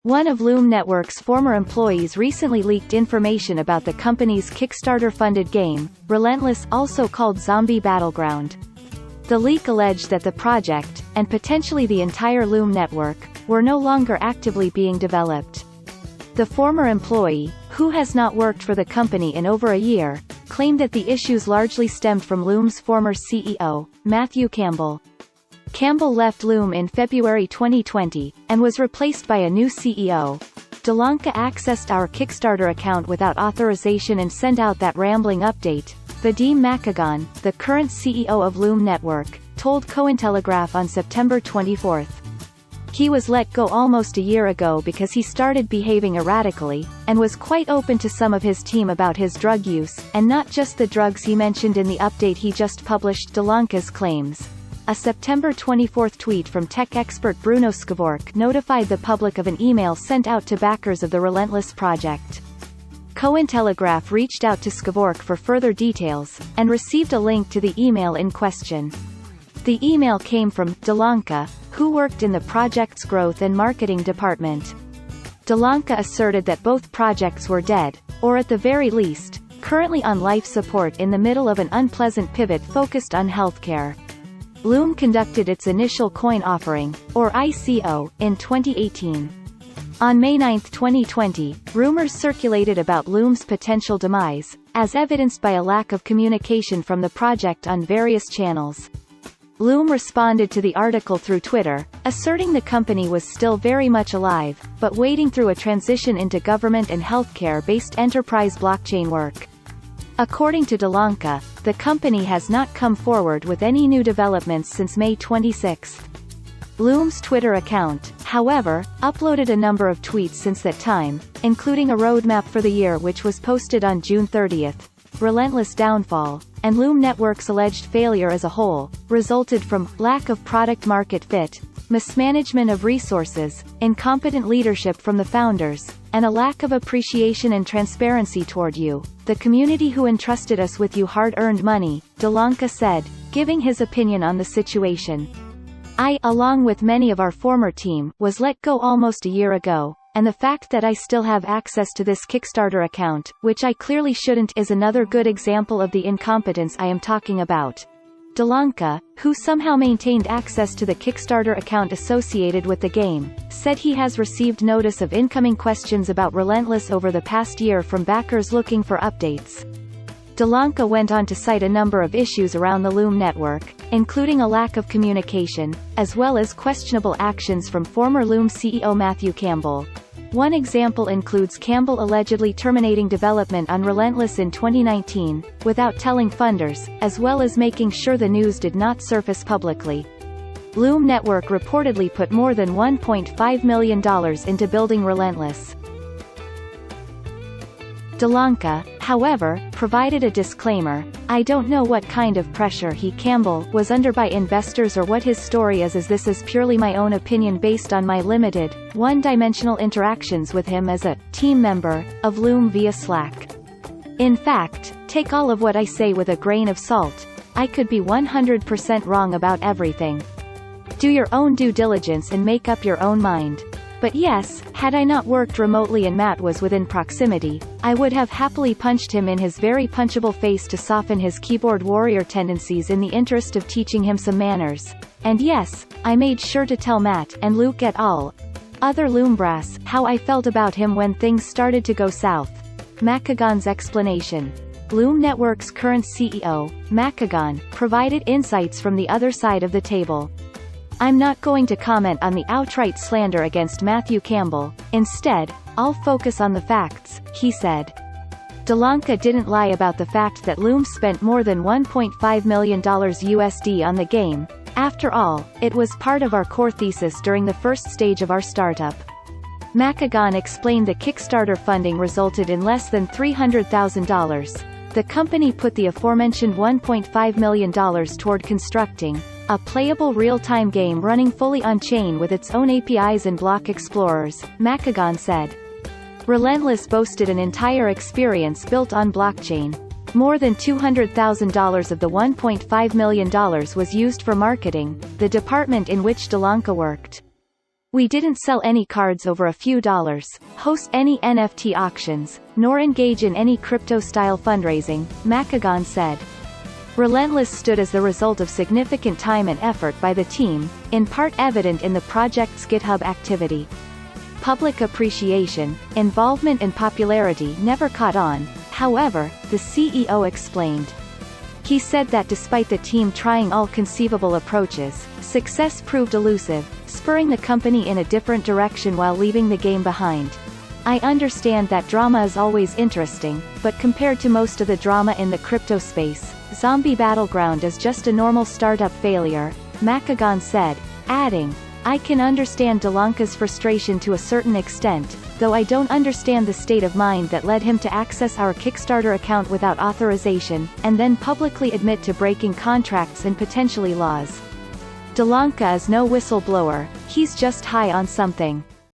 One of Loom Network's former employees recently leaked information about the company's Kickstarter-funded game, Relentless, also called Zombie Battleground. The leak alleged that the project, and potentially the entire Loom network, were no longer actively being developed. The former employee, who has not worked for the company in over a year, claimed that the issues largely stemmed from Loom's former CEO, Campbell. Campbell left Loom in February 2020, and was replaced by a new CEO. Dilanka accessed our Kickstarter account without authorization and sent out that rambling update, Vadim Macagon, the current CEO of Loom Network, told Cointelegraph on September 24. He was let go almost a year ago because he started behaving erratically, and was quite open to some of his team about his drug use, and not just the drugs he mentioned in the update he just published, Dilanka's claims. A September 24 tweet from tech expert Bruno Skvorc notified the public of an email sent out to backers of the Relentless project. Cointelegraph reached out to Skvorc for further details, and received a link to the email in question. The email came from Dilanka, who worked in the project's growth and marketing department. Dilanka asserted that both projects were dead, or at the very least, currently on life support in the middle of an unpleasant pivot focused on healthcare. Loom conducted its initial coin offering, or ICO, in 2018. On May 9, 2020, rumors circulated about Loom's potential demise, as evidenced by a lack of communication from the project on various channels. Loom responded to the article through Twitter, asserting the company was still very much alive, but wading through a transition into government and healthcare-based enterprise blockchain work. According to Dilanka, the company has not come forward with any new developments since May 26. Loom's Twitter account, however, uploaded a number of tweets since that time, including a roadmap for the year which was posted on June 30. Relentless downfall, and Loom Network's alleged failure as a whole, resulted from lack of product-market fit, mismanagement of resources, incompetent leadership from the founders, and a lack of appreciation and transparency toward you, the community who entrusted us with you hard-earned money, Dilanka said, giving his opinion on the situation. I, along with many of our former team, was let go almost a year ago, and the fact that I still have access to this Kickstarter account, which I clearly shouldn't, is another good example of the incompetence I am talking about. Dilanka, who somehow maintained access to the Kickstarter account associated with the game, said he has received notice of incoming questions about Relentless over the past year from backers looking for updates. Dilanka went on to cite a number of issues around the Loom network, including a lack of communication, as well as questionable actions from former Loom CEO Campbell. One example includes Campbell allegedly terminating development on Relentless in 2019, without telling funders, as well as making sure the news did not surface publicly. Loom Network reportedly put more than $1.5 million into building Relentless. Dilanka, however, provided a disclaimer: I don't know what kind of pressure Campbell was under by investors or what his story is, as this is purely my own opinion based on my limited, one-dimensional interactions with him as a team member of Loom via Slack. In fact, take all of what I say with a grain of salt. I could be 100% wrong about everything. Do your own due diligence and make up your own mind. But yes, had I not worked remotely and Matt was within proximity, I would have happily punched him in his very punchable face to soften his keyboard warrior tendencies in the interest of teaching him some manners. And yes, I made sure to tell Matt and Luke et al. Other Loombrass how I felt about him when things started to go south. Macagon's explanation. Loom Network's current CEO, Macagon, provided insights from the other side of the table. I'm not going to comment on the outright slander against Campbell, instead, I'll focus on the facts, he said. Dilanka didn't lie about the fact that Loom spent more than $1.5 million USD on the game. After all, it was part of our core thesis during the first stage of our startup. Macagon explained the Kickstarter funding resulted in less than $300,000. The company put the aforementioned $1.5 million toward constructing a playable real-time game running fully on-chain with its own APIs and block explorers, Macagon said. Relentless boasted an entire experience built on blockchain. More than $200,000 of the $1.5 million was used for marketing, the department in which Dilanka worked. We didn't sell any cards over a few dollars, host any NFT auctions, nor engage in any crypto-style fundraising, Macagon said. Relentless stood as the result of significant time and effort by the team, in part evident in the project's GitHub activity. Public appreciation, involvement and popularity never caught on, however, the CEO explained. He said that despite the team trying all conceivable approaches, success proved elusive, spurring the company in a different direction while leaving the game behind. I understand that drama is always interesting, but compared to most of the drama in the crypto space, Zombie Battleground is just a normal startup failure, Macagon said, adding, I can understand Dilanka's frustration to a certain extent, though I don't understand the state of mind that led him to access our Kickstarter account without authorization, and then publicly admit to breaking contracts and potentially laws. Dilanka is no whistleblower, he's just high on something.